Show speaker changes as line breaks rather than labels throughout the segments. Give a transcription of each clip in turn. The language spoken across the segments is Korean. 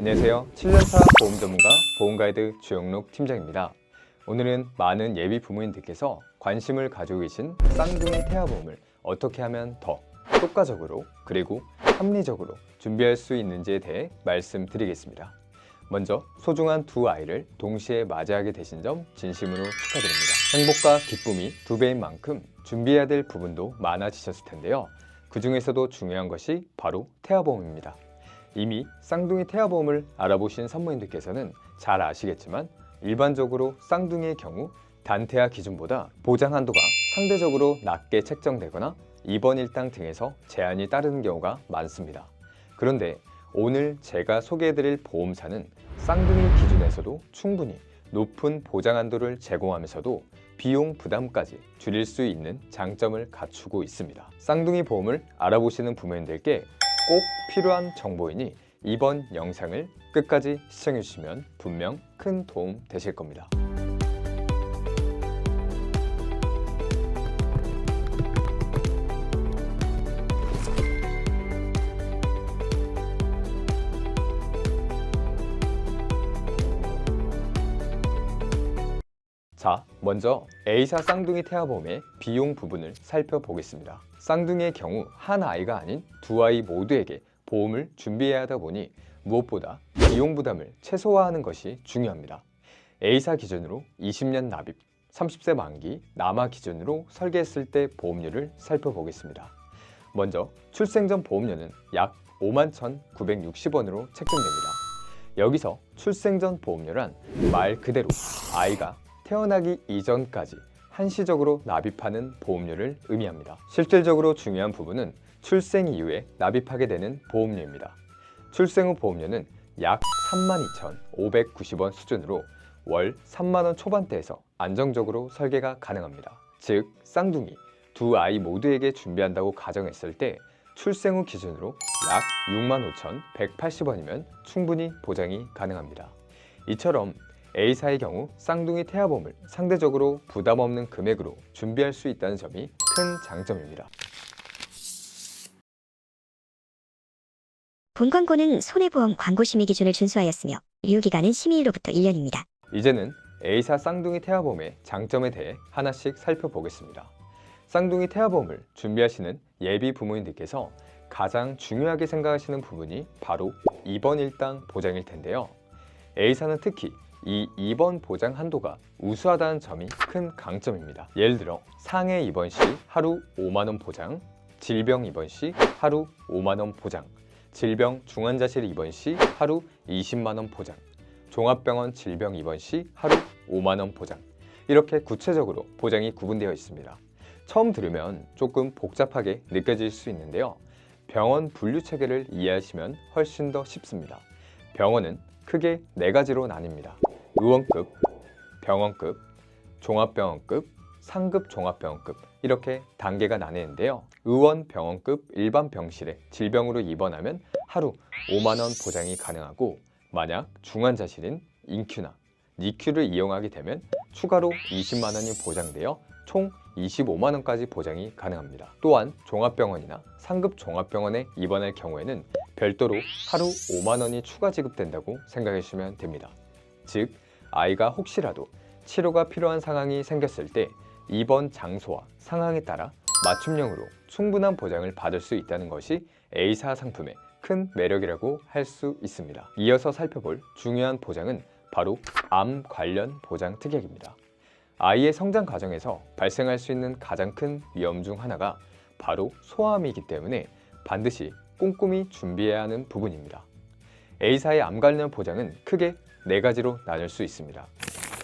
안녕하세요. 7년차 보험 전문가 보험가이드 주영록 팀장입니다. 오늘은 많은 예비 부모님들께서 관심을 가지고 계신 쌍둥이 태아보험을 어떻게 하면 더 효과적으로 그리고 합리적으로 준비할 수 있는지에 대해 말씀드리겠습니다. 먼저 소중한 두 아이를 동시에 맞이하게 되신 점 진심으로 축하드립니다. 행복과 기쁨이 두 배인 만큼 준비해야 될 부분도 많아지셨을 텐데요. 그 중에서도 중요한 것이 바로 태아보험입니다. 이미 쌍둥이 태아보험을 알아보신 산모님들께서는 잘 아시겠지만 일반적으로 쌍둥이의 경우 단태아 기준보다 보장 한도가 상대적으로 낮게 책정되거나 입원 일당 등에서 제한이 따르는 경우가 많습니다. 그런데 오늘 제가 소개해드릴 보험사는 쌍둥이 기준에서도 충분히 높은 보장 한도를 제공하면서도 비용 부담까지 줄일 수 있는 장점을 갖추고 있습니다. 쌍둥이 보험을 알아보시는 부모님들께 꼭 필요한 정보이니 이번 영상을 끝까지 시청해 주시면 분명 큰 도움 되실 겁니다. 자, 먼저 A사 쌍둥이 태아보험의 비용 부분을 살펴보겠습니다. 쌍둥이의 경우 한 아이가 아닌 두 아이 모두에게 보험을 준비해야 하다 보니 무엇보다 비용 부담을 최소화하는 것이 중요합니다. A사 기준으로 20년 납입, 30세 만기, 남아 기준으로 설계했을 때 보험료를 살펴보겠습니다. 먼저 출생 전 보험료는 약 51,960원으로 책정됩니다. 여기서 출생 전 보험료란 말 그대로 아이가 태어나기 이전까지 한시적으로 납입하는 보험료를 의미합니다. 실질적으로 중요한 부분은 출생 이후에 납입하게 되는 보험료입니다. 출생 후 보험료는 약 32,590원 수준으로 월 3만원 초반대에서 안정적으로 설계가 가능합니다. 즉 쌍둥이 두 아이 모두에게 준비한다고 가정했을 때 출생 후 기준으로 약 65,180원이면 충분히 보장이 가능합니다. 이처럼 A사의 경우 쌍둥이 태아보험을 상대적으로 부담 없는 금액으로 준비할 수 있다는 점이 큰 장점입니다.
본 광고는 손해보험 광고심의 기준을 준수하였으며 유효기간은 심의일로부터 1년입니다.
이제는 A사 쌍둥이 태아보험의 장점에 대해 하나씩 살펴보겠습니다. 쌍둥이 태아보험을 준비하시는 예비 부모님들께서 가장 중요하게 생각하시는 부분이 바로 입원 일당 보장일 텐데요. A사는 특히 이 입원 보장 한도가 우수하다는 점이 큰 강점입니다. 예를 들어 상해 입원 시 하루 5만원 보장, 질병 입원 시 하루 5만원 보장, 질병 중환자실 입원 시 하루 20만원 보장, 종합병원 질병 입원 시 하루 5만원 보장, 이렇게 구체적으로 보장이 구분되어 있습니다. 처음 들으면 조금 복잡하게 느껴질 수 있는데요. 병원 분류 체계를 이해하시면 훨씬 더 쉽습니다. 병원은 크게 4가지로 나뉩니다. 의원급, 병원급, 종합병원급, 상급 종합병원급, 이렇게 단계가 나뉘는데요. 의원 병원급 일반 병실에 질병으로 입원하면 하루 5만원 보장이 가능하고, 만약 중환자실인 인큐나 니큐를 이용하게 되면 추가로 20만원이 보장되어 총 25만원까지 보장이 가능합니다. 또한 종합병원이나 상급 종합병원에 입원할 경우에는 별도로 하루 5만원이 추가 지급된다고 생각해 주시면 됩니다. 즉 아이가 혹시라도 치료가 필요한 상황이 생겼을 때 입원 장소와 상황에 따라 맞춤형으로 충분한 보장을 받을 수 있다는 것이 A사 상품의 큰 매력이라고 할 수 있습니다. 이어서 살펴볼 중요한 보장은 바로 암 관련 보장 특약입니다. 아이의 성장 과정에서 발생할 수 있는 가장 큰 위험 중 하나가 바로 소아암이기 때문에 반드시 꼼꼼히 준비해야 하는 부분입니다. A사의 암 관련 보장은 크게 4가지로 나눌 수 있습니다.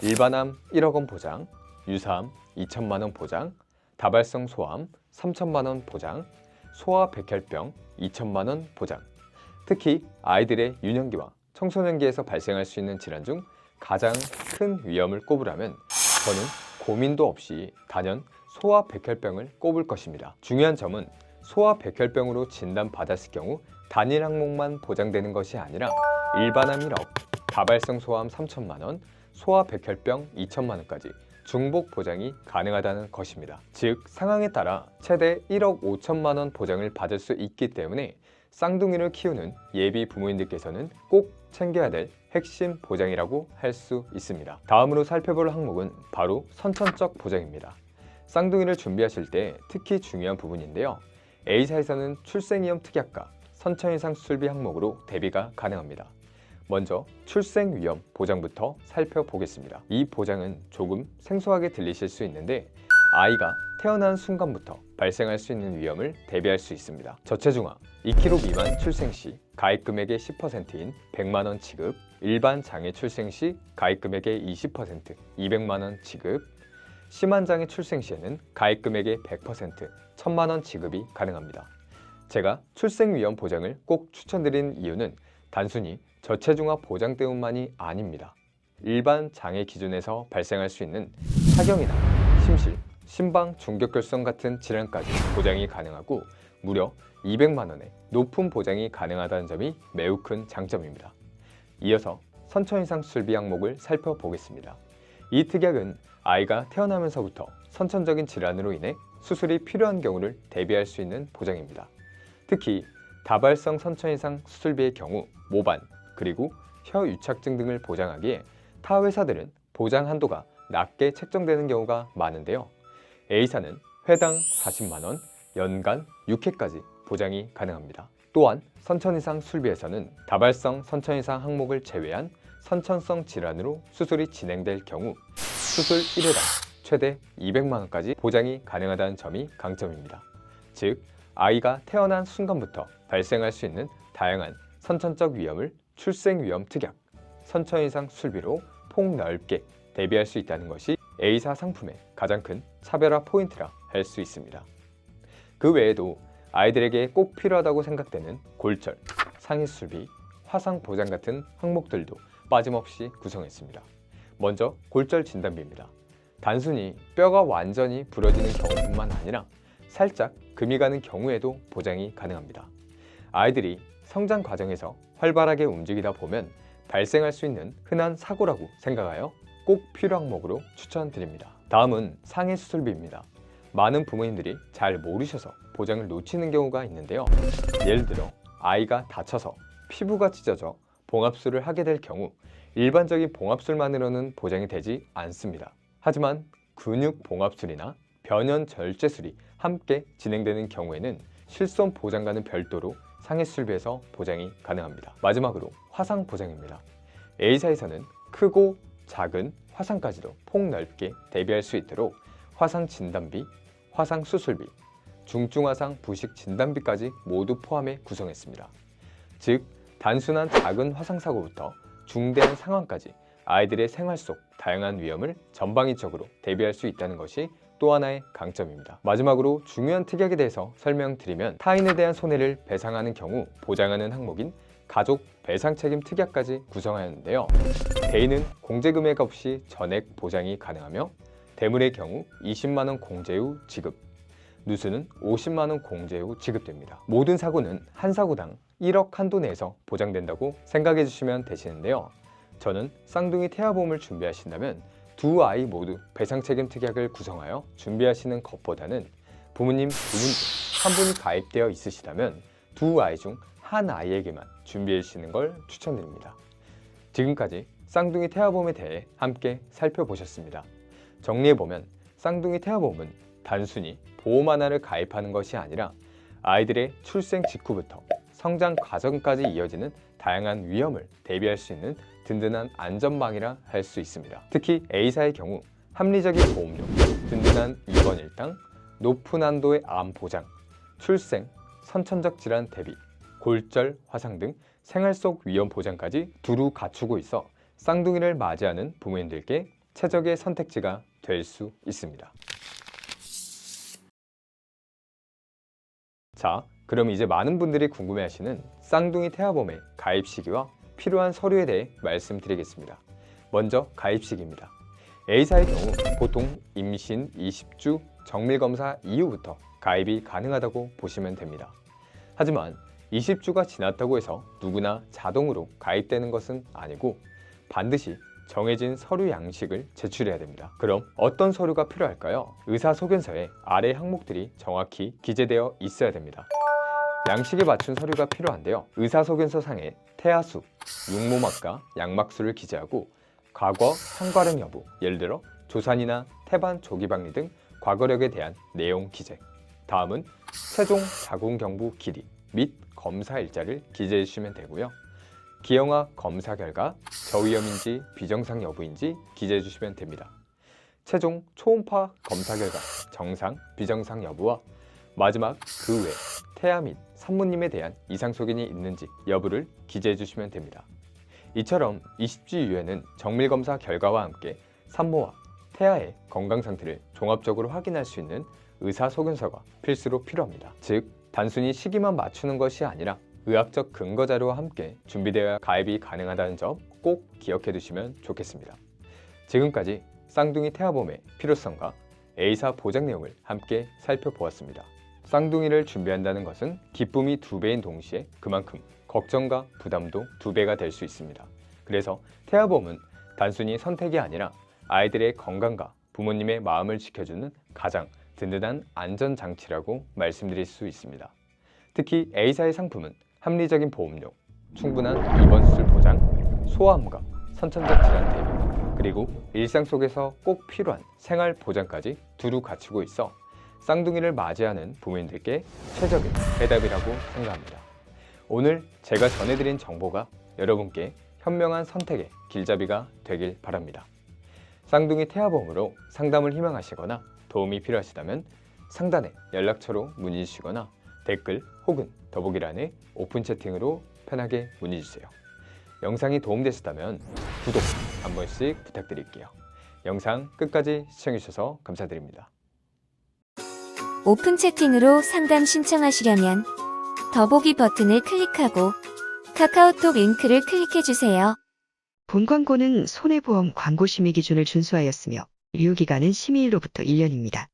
일반암 1억원 보장, 유사암 2천만원 보장, 다발성 소암 3천만원 보장, 소아백혈병 2천만원 보장. 특히 아이들의 유년기와 청소년기에서 발생할 수 있는 질환 중 가장 큰 위험을 꼽으라면 저는 고민도 없이 단연 소아백혈병을 꼽을 것입니다. 중요한 점은 소아백혈병으로 진단받았을 경우 단일 항목만 보장되는 것이 아니라 일반암 1억, 다발성 소암 3천만원, 소아백혈병 2천만원까지 중복 보장이 가능하다는 것입니다. 즉 상황에 따라 최대 1억 5천만 원 보장을 받을 수 있기 때문에 쌍둥이를 키우는 예비 부모님들께서는 꼭 챙겨야 될 핵심 보장이라고 할 수 있습니다. 다음으로 살펴볼 항목은 바로 선천적 보장입니다. 쌍둥이를 준비하실 때 특히 중요한 부분인데요. A사에서는 출생위험 특약과 선천이상 수술비 항목으로 대비가 가능합니다. 먼저 출생위험 보장부터 살펴보겠습니다. 이 보장은 조금 생소하게 들리실 수 있는데 아이가 태어난 순간부터 발생할 수 있는 위험을 대비할 수 있습니다. 저체중아, 2kg 미만 출생 시 가입 금액의 10%인 100만 원 지급, 일반 장애 출생 시 가입 금액의 20%, 200만 원 지급, 심한 장애 출생 시에는 가입 금액의 100%, 1000만 원 지급이 가능합니다. 제가 출생 위험 보장을 꼭 추천드리는 이유는 단순히 저체중아 보장 때문만이 아닙니다. 일반 장애 기준에서 발생할 수 있는 사경이나 심실, 심방 중격결성 같은 질환까지 보장이 가능하고 무려 200만 원의 높은 보장이 가능하다는 점이 매우 큰 장점입니다. 이어서 선천이상 수술비 항목을 살펴보겠습니다. 이 특약은 아이가 태어나면서부터 선천적인 질환으로 인해 수술이 필요한 경우를 대비할 수 있는 보장입니다. 특히 다발성 선천이상 수술비의 경우 모반, 그리고 혀 유착증 등을 보장하기에 타 회사들은 보장 한도가 낮게 책정되는 경우가 많은데요. A사는 회당 40만 원, 연간 6회까지 보장이 가능합니다. 또한 선천이상 수술비에서는 다발성 선천이상 항목을 제외한 선천성 질환으로 수술이 진행될 경우 수술 1회당 최대 200만 원까지 보장이 가능하다는 점이 강점입니다. 즉, 아이가 태어난 순간부터 발생할 수 있는 다양한 선천적 위험을 출생위험 특약, 선천이상 수술비로 폭넓게 대비할 수 있다는 것이 A사 상품의 가장 큰 차별화 포인트라 할 수 있습니다. 그 외에도 아이들에게 꼭 필요하다고 생각되는 골절, 상해수술비, 화상 보장 같은 항목들도 빠짐없이 구성했습니다. 먼저 골절 진단비입니다. 단순히 뼈가 완전히 부러지는 경우뿐만 아니라 살짝 금이 가는 경우에도 보장이 가능합니다. 아이들이 성장 과정에서 활발하게 움직이다 보면 발생할 수 있는 흔한 사고라고 생각하여 꼭 필요 항목으로 추천드립니다. 다음은 상해 수술비입니다. 많은 부모님들이 잘 모르셔서 보장을 놓치는 경우가 있는데요. 예를 들어 아이가 다쳐서 피부가 찢어져 봉합술을 하게 될 경우 일반적인 봉합술만으로는 보장이 되지 않습니다. 하지만 근육 봉합술이나 변연 절제술이 함께 진행되는 경우에는 실손 보장과는 별도로 상해 수술비에서 보장이 가능합니다. 마지막으로 화상 보장입니다. A사에서는 크고 작은 화상까지도 폭넓게 대비할 수 있도록 화상 진단비, 화상 수술비, 중증화상 부식 진단비까지 모두 포함해 구성했습니다. 즉, 단순한 작은 화상 사고부터 중대한 상황까지 아이들의 생활 속 다양한 위험을 전방위적으로 대비할 수 있다는 것이 또 하나의 강점입니다. 마지막으로 중요한 특약에 대해서 설명드리면 타인에 대한 손해를 배상하는 경우 보장하는 항목인 가족 배상 책임 특약까지 구성하였는데요. 대인은 공제 금액 없이 전액 보장이 가능하며 대물의 경우 20만 원 공제 후 지급, 누수는 50만 원 공제 후 지급됩니다. 모든 사고는 한 사고당 1억 한도 내에서 보장된다고 생각해 주시면 되시는데요. 저는 쌍둥이 태아보험을 준비하신다면 두 아이 모두 배상 책임 특약을 구성하여 준비하시는 것보다는 부모님 두 분 중 한 분이 가입되어 있으시다면 두 아이 중 한 아이에게만 준비해 주시는 걸 추천드립니다. 지금까지 쌍둥이 태아보험에 대해 함께 살펴보셨습니다. 정리해보면 쌍둥이 태아보험은 단순히 보험 하나를 가입하는 것이 아니라 아이들의 출생 직후부터 성장 과정까지 이어지는 다양한 위험을 대비할 수 있는 든든한 안전망이라 할 수 있습니다. 특히 A사의 경우 합리적인 보험료, 든든한 입원 일당, 높은 한도의 암 보장, 출생, 선천적 질환 대비, 골절, 화상 등 생활 속 위험 보장까지 두루 갖추고 있어 쌍둥이를 맞이하는 부모님들께 최적의 선택지가 될 수 있습니다. 자, 그럼 이제 많은 분들이 궁금해하시는 쌍둥이 태아보험의 가입 시기와 필요한 서류에 대해 말씀드리겠습니다. 먼저 가입 시기입니다. A사의 경우 보통 임신 20주 정밀검사 이후부터 가입이 가능하다고 보시면 됩니다. 하지만 20주가 지났다고 해서 누구나 자동으로 가입되는 것은 아니고 반드시 정해진 서류 양식을 제출해야 됩니다. 그럼 어떤 서류가 필요할까요? 의사소견서에 아래 항목들이 정확히 기재되어 있어야 됩니다. 양식에 맞춘 서류가 필요한데요. 의사소견서상에 태아수, 육모막과 양막수를 기재하고 과거 성과령 여부, 예를 들어 조산이나 태반 조기박리 등 과거력에 대한 내용 기재. 다음은 최종 자궁경부 길이 및 검사 일자를 기재해 주시면 되고요. 기형아 검사 결과 저위험인지 비정상 여부인지 기재해 주시면 됩니다. 최종 초음파 검사 결과 정상, 비정상 여부와 마지막 그 외 태아 및 산모님에 대한 이상 소견이 있는지 여부를 기재해 주시면 됩니다. 이처럼 20주 이후에는 정밀검사 결과와 함께 산모와 태아의 건강 상태를 종합적으로 확인할 수 있는 의사소견서가 필수로 필요합니다. 즉, 단순히 시기만 맞추는 것이 아니라 의학적 근거 자료와 함께 준비되어야 가입이 가능하다는 점 꼭 기억해 두시면 좋겠습니다. 지금까지 쌍둥이 태아보험의 필요성과 A사 보장 내용을 함께 살펴보았습니다. 쌍둥이를 준비한다는 것은 기쁨이 2배인 동시에 그만큼 걱정과 부담도 2배가 될 수 있습니다. 그래서 태아보험은 단순히 선택이 아니라 아이들의 건강과 부모님의 마음을 지켜주는 가장 든든한 안전장치라고 말씀드릴 수 있습니다. 특히 A사의 상품은 합리적인 보험료, 충분한 입원 수술 보장, 소아암과 선천적 질환 대비, 그리고 일상 속에서 꼭 필요한 생활 보장까지 두루 갖추고 있어 쌍둥이를 맞이하는 부모님들께 최적의 해답이라고 생각합니다. 오늘 제가 전해드린 정보가 여러분께 현명한 선택의 길잡이가 되길 바랍니다. 쌍둥이 태아보험으로 상담을 희망하시거나 도움이 필요하시다면 상단의 연락처로 문의 주시거나 댓글 혹은 더보기란에 오픈 채팅으로 편하게 문의 주세요. 영상이 도움되셨다면 구독 한 번씩 부탁드릴게요. 영상 끝까지 시청해주셔서 감사드립니다.
오픈 채팅으로 상담 신청하시려면 더보기 버튼을 클릭하고 카카오톡 링크를 클릭해주세요.
본 광고는 손해보험 광고 심의 기준을 준수하였으며 유효기간은 심의일로부터 1년입니다.